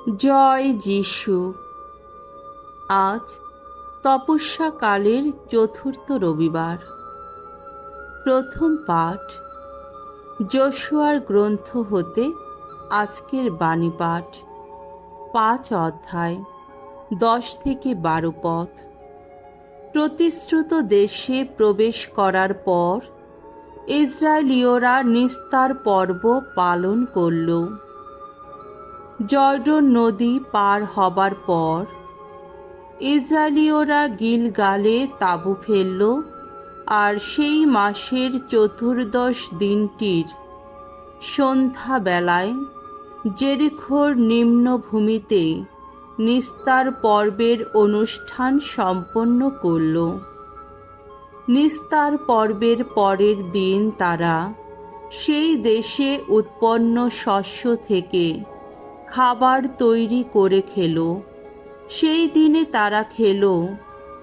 জয় যিশু। আজ তপস্যাকালের চতুর্থ রবিবার। প্রথম পাঠ যোশুয়ার গ্রন্থ হতে আজকের বাণী পাঠ 5 অধ্যায় 10 থেকে 12 পদ। প্রতিশ্রুত দেশে প্রবেশ করার পর ইসরায়েলীয়রা নিস্তার পর্ব পালন করল। জর্ডন নদী পার হবার পর ইসরায়েলীয়রা গিলগালে তাঁবু ফেলল, আর সেই মাসের চতুর্দশ দিনটির সন্ধ্যাবেলায় জেরিখোর নিম্নভূমিতে নিস্তার পর্বের অনুষ্ঠান সম্পন্ন করল। নিস্তার পর্বের পরের দিন তারা সেই দেশে উৎপন্ন শস্য থেকে খাবার তৈরি করে খেল। সেই দিনে তারা খেল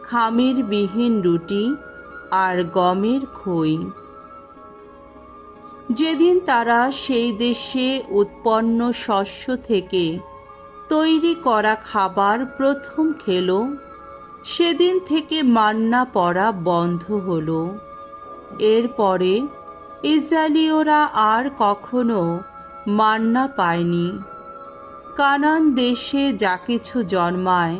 খামিরবিহীন রুটি আর গমের খই। যেদিন তারা সেই দেশে উৎপন্ন শস্য থেকে তৈরি করা খাবার প্রথম খেল, সেদিন থেকে মান্না পড়া বন্ধ হল। এরপরে ইসরায়েলীয়রা আর কখনো মান্না পায়নি। কানান দেশে যা কিছু জন্মায়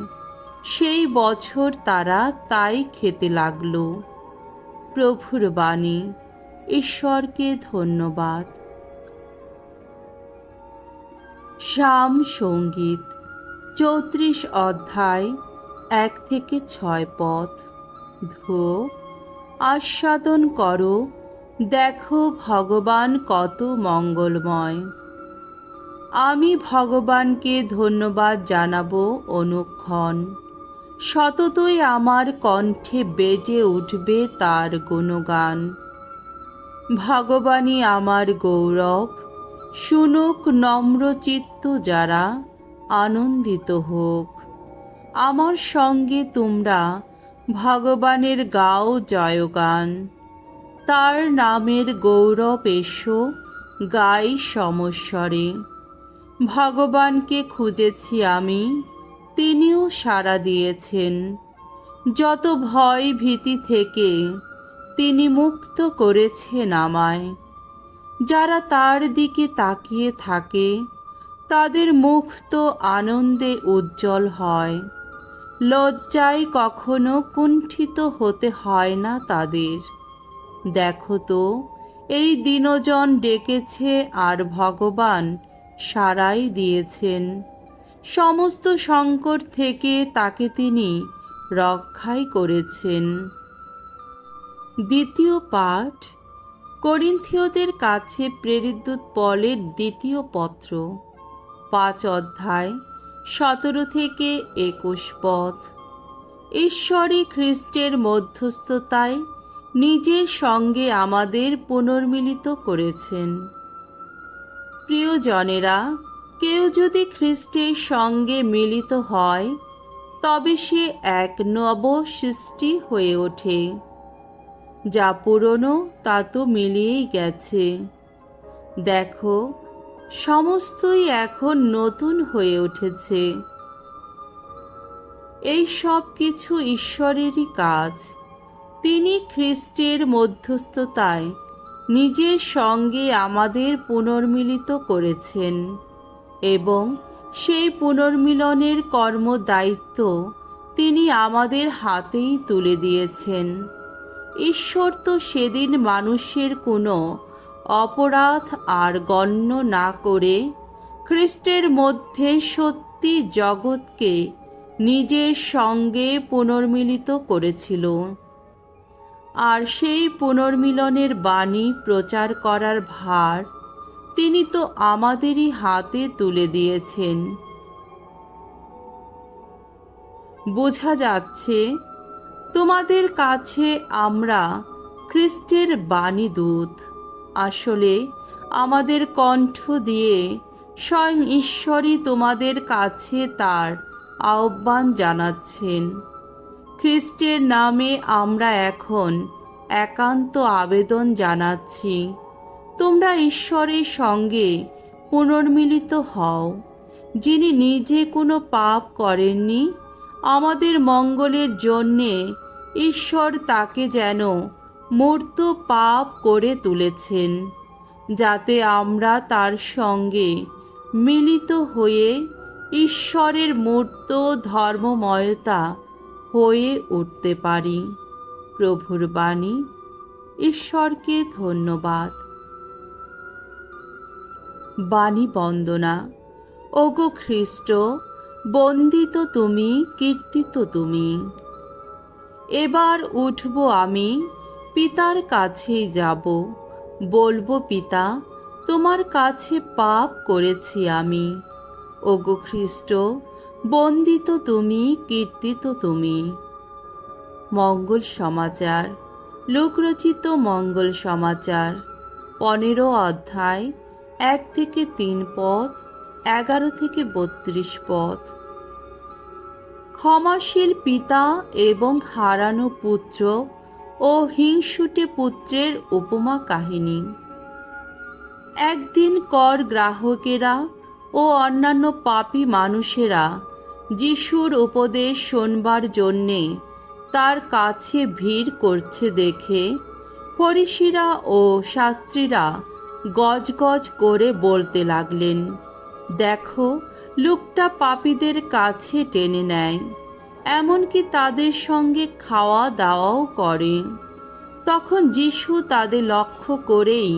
সেই বছর তারা তাই খেতে লাগল। প্রভুর বাণী। ঈশ্বরকে ধন্যবাদ। সাম সঙ্গীত 34 অধ্যায় 1 থেকে 6 পদ। ধো আস্বাদন করো, দেখো ভগবান কত মঙ্গলময়। আমি ভগবানকে ধন্যবাদ জানাবো অনুক্ষণ। সততই আমার কণ্ঠে বেজে উঠবে তার গুণগান। ভগবানই আমার গৌরব, শুনুক নম্রচিত্ত যারা, আনন্দিত হোক। আমার সঙ্গে তোমরা ভগবানের গাও জয়গান। তার নামের গৌরব এসো গাই সমস্বরে। ভগবানকে খুঁজেছি আমি, তিনিও সাড়া দিয়েছেন। যত ভয় ভীতি থেকে তিনি মুক্ত করেছেন আমায়। যারা তার দিকে তাকিয়ে থাকে তাদের মুখ তো আনন্দে উজ্জ্বল হয়। লজ্জায় কখনো কুণ্ঠিত হতে হয় না তাদের। দেখো তো, এই দিনজন ডেকেছে আর ভগবান সাড়াই দিয়েছেন। সমস্ত সংকট থেকে তাকে তিনি রক্ষাই করেছেন। দ্বিতীয় পাঠ করিন্থীয়দের কাছে প্রেরিতদূত পলের দ্বিতীয় পত্র 5 অধ্যায় 17 থেকে 21 পদ। ঈশ্বরই খ্রিস্টের মধ্যস্থতায় নিজের সঙ্গে আমাদের পুনর্মিলিত করেছেন। প্রিয়জনেরা, কেউ যদি খ্রিস্টের সঙ্গে মিলিত হয় তবে সে এক নব সৃষ্টি হয়ে ওঠে। যা পুরনো তা তো মিলিয়েই গেছে। দেখো, সমস্তই এখন নতুন হয়ে উঠেছে। এই সব কিছু ঈশ্বরেরই কাজ। তিনি খ্রিস্টের মধ্যস্থতায় নিজের সঙ্গে আমাদের পুনর্মিলিত করেছেন এবং সেই পুনর্মিলনের কর্মদায়িত্ব তিনি আমাদের হাতেই তুলে দিয়েছেন। ঈশ্বর তো সেদিন মানুষের কোনো অপরাধ আর গণ্য না করে খ্রিস্টের মধ্যে সত্যি জগৎকে নিজের সঙ্গে পুনর্মিলিত করেছিল। আর সেই পুনর্মিলনের বাণী প্রচার করার ভার তিনি তো আমাদেরই হাতে তুলে দিয়েছেন। বোঝা যাচ্ছে তোমাদের কাছে আমরা খ্রিস্টের বাণী দূত। আসলে আমাদের কণ্ঠ দিয়ে স্বয়ং ঈশ্বরই তোমাদের কাছে তার আহ্বান জানাচ্ছেন। খ্রিস্টের নামে আমরা এখন একান্ত আবেদন জানাচ্ছি, তোমরা ঈশ্বরের সঙ্গে পুনর্মিলিত হও। যিনি নিজে কোনো পাপ করেননি, আমাদের মঙ্গলের জন্যে ঈশ্বর তাকে যেন মূর্ত পাপ করে তুলেছেন, যাতে আমরা তার সঙ্গে মিলিত হয়ে ঈশ্বরের মূর্ত ধর্মময়তা হয়ে উঠতে পারি। প্রভুর বাণী। ঈশ্বরকে ধন্যবাদ। বাণী বন্দনা। ওগো খ্রিস্ট, বন্দিত তুমি, কীর্তিত তুমি। এবার উঠব আমি, পিতার কাছেই যাব, বলবো পিতা, তোমার কাছে পাপ করেছি আমি। ওগো খ্রিস্ট, বন্দিত তুমি, কীর্তিত তুমি। মঙ্গল সমাচার। লোকরচিত মঙ্গল সমাচার 15 অধ্যায় 1 থেকে 3 পদ, 11 থেকে 32 পদ। ক্ষমাশীল পিতা এবং হারানো পুত্র ও হিংসুটে পুত্রের উপমা কাহিনী। একদিন কর গ্রাহকেরা ও অন্যান্য পাপী মানুষেরা যিশুর উপদেশ শোনবার জন্যে তার কাছে ভিড় করছে দেখে ফরিসিরা ও শাস্ত্রীরা গজগজ করে বলতে লাগলেন, দেখো, লোকটা পাপীদের কাছে টেনে নেয়, এমনকি তাদের সঙ্গে খাওয়া দাওয়াও করে। তখন যিশু তাদের লক্ষ্য করেই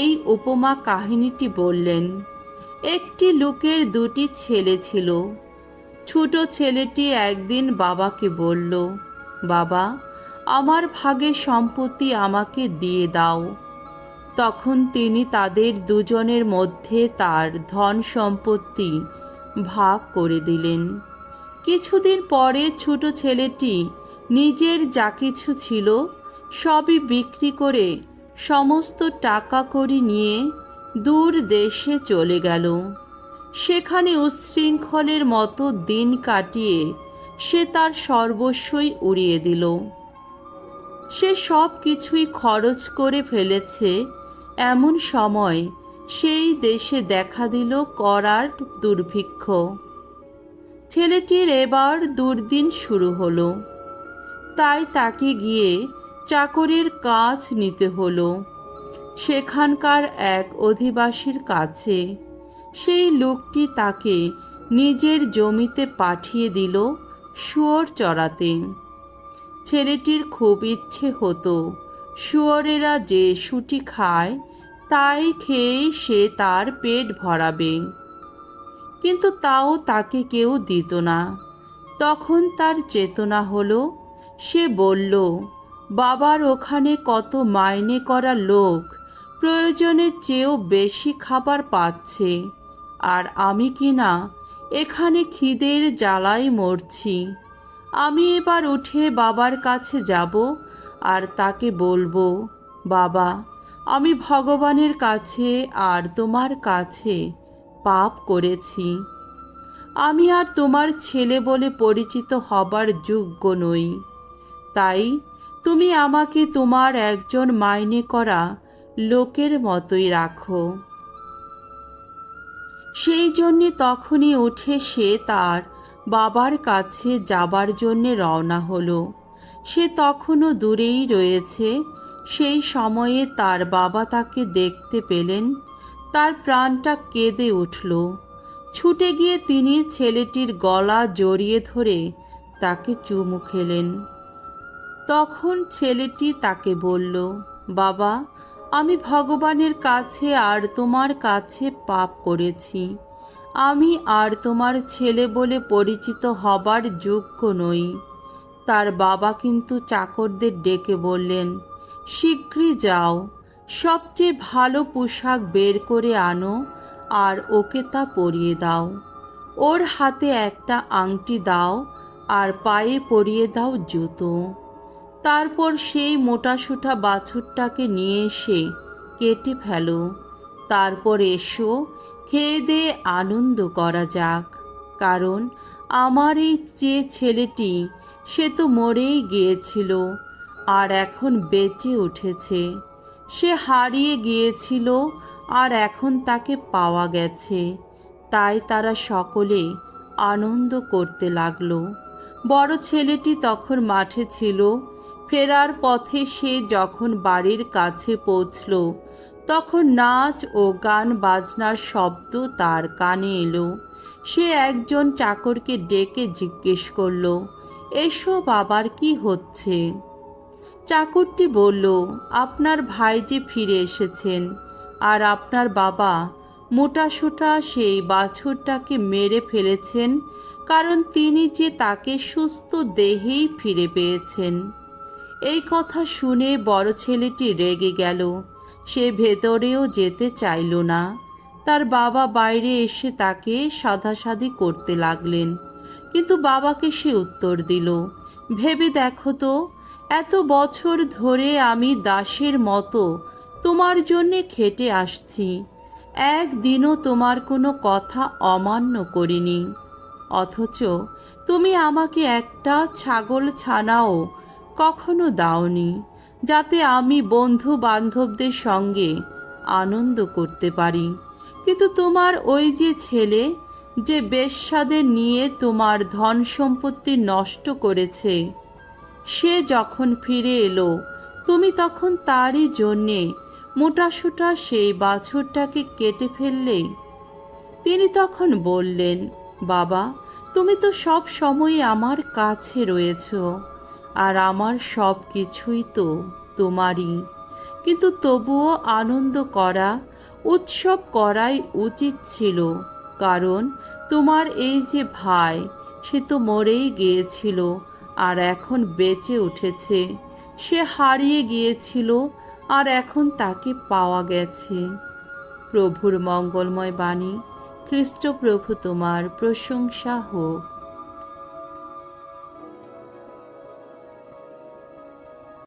এই উপমা কাহিনীটি বললেন। একটি লোকের 2টি ছেলে ছিল। ছোট ছেলেটি একদিন বাবাকে বলল, বাবা, আমার ভাগের সম্পত্তি আমাকে দিয়ে দাও। তখন তিনি তাদের দুজনের মধ্যে তার ধন সম্পত্তি ভাগ করে দিলেন। কিছুদিন পরে ছোট ছেলেটি নিজের যা কিছু ছিল সবই বিক্রি করে সমস্ত টাকা কড়ি নিয়ে দূর দেশে চলে গেল। সেখানে উচ্ছৃঙ্খলের মতো দিন কাটিয়ে সে তার সর্বস্বই উড়িয়ে দিল। সে সব কিছুই খরচ করে ফেলেছে। এমন সময় সেই দেশে দেখা দিল করার দুর্ভিক্ষ। ছেলেটির এবার দুর্দিন শুরু হলো। তাই তাকে গিয়ে চাকরের কাজ নিতে হলো, সেখানকার এক অধিবাসীর কাছে। সেই লোকটি তাকে নিজের জমিতে পাঠিয়ে দিল শুয়োর চরাতে। ছেলেটির খুব ইচ্ছে হতো শুয়োরেরা যে শুটি খায় তাই খেয়েই সে তার পেট ভরাবে, কিন্তু তাও তাকে কেউ দিত না। তখন তার চেতনা হলো। সে বলল, বাবার ওখানে কত মাইনে করা লোক প্রয়োজনের চেয়েও বেশি খাবার পাচ্ছে, আর আমি কিনা এখানে খিদের জ্বালায় মরছি। আমি এবার উঠে বাবার কাছে যাব আর তাকে বলবো, বাবা, আমি ভগবানের কাছে আর তোমার কাছে পাপ করেছি। আমি আর তোমার ছেলে বলে পরিচিত হবার যোগ্য নই। তাই তুমি আমাকে তোমার একজন মাইনে করা লোকের মতোই রাখো। সেই জন্যে তখনই উঠে সে তার বাবার কাছে যাবার জন্যে রওনা হলো। সে তখনও দূরেই রয়েছে। সেই সময়ে তার বাবা তাকে দেখতে পেলেন। তার প্রাণটা কেঁদে উঠল। ছুটে গিয়ে তিনি ছেলেটির গলা জড়িয়ে ধরে তাকে চুমু খেলেন। তখন ছেলেটি তাকে বলল, বাবা, আমি ভগবানের কাছে আর তোমার কাছে পাপ করেছি। আমি আর তোমার ছেলে বলে পরিচিত হবার যোগ্য নই। তার বাবা কিন্তু চাকরদের ডেকে বললেন, শীঘ্রই যাও, সবচেয়ে ভালো পোশাক বের করে আনো আর ওকে তা পরিয়ে দাও। ওর হাতে একটা আংটি দাও আর পায়ে পরিয়ে দাও জুতো। তারপর সেই মোটাসোটা বাছুরটাকে নিয়ে এসে কেটে ফেলো। তারপর এসো, খেয়ে দিয়ে আনন্দ করা যাক। কারণ আমার এই যে ছেলেটি, সে তো মরেই গিয়েছিল আর এখন বেঁচে উঠেছে। সে হারিয়ে গিয়েছিল আর এখন তাকে পাওয়া গেছে। তাই তারা সকলে আনন্দ করতে লাগলো। বড় ছেলেটি তখন মাঠে ছিল। ফেরার পথে সে যখন বাড়ির কাছে পৌঁছল, তখন নাচ ও গান বাজনার শব্দ তার কানে এলো। সে একজন চাকরকে ডেকে জিজ্ঞেস করল, এসব আবার কি হচ্ছে? চাকরটি বলল, আপনার ভাই যে ফিরে এসেছেন, আর আপনার বাবা মোটাসোটা সেই বাছুরটাকে মেরে ফেলেছেন, কারণ তিনি যে তাকে সুস্থ দেহেই ফিরে পেয়েছেন। এই কথা শুনে বড় ছেলেটি রেগে গেল। সে ভেতরেও যেতে চাইল না। তার বাবা বাইরে এসে তাকে সাধাসাধি করতে লাগলেন, কিন্তু বাবাকে সে উত্তর দিল, ভেবে দেখো তো, এত বছর ধরে আমি দাসের মতো তোমার জন্যে খেটে আসছি, একদিনও তোমার কোনো কথা অমান্য করিনি, অথচ তুমি আমাকে একটা ছাগল ছানাও কখনো দাওনি, যাতে আমি বন্ধু বান্ধবদের সঙ্গে আনন্দ করতে পারি। কিন্তু তোমার ওই যে ছেলে, যে বেশ্যাদের নিয়ে তোমার ধন সম্পত্তি নষ্ট করেছে, সে যখন ফিরে এলো, তুমি তখন তারই জন্যে মোটাসোটা সেই বাছুরটাকে কেটে ফেললে। তিনি তখন বললেন, বাবা, তুমি তো সব সময় আমার কাছে রয়েছ, আর আমার সব কিছুই তো তোমারই, কিন্তু তবুও আনন্দ করা, উৎসব করাই উচিত ছিল, কারণ তোমার এই যে ভাই, সে তো মরেই গিয়েছিল আর এখন বেঁচে উঠেছে। সে হারিয়ে গিয়েছিল আর এখন তাকে পাওয়া গেছে। প্রভুর মঙ্গলময় বাণী। খ্রিস্ট প্রভু তোমার প্রশংসা হোক।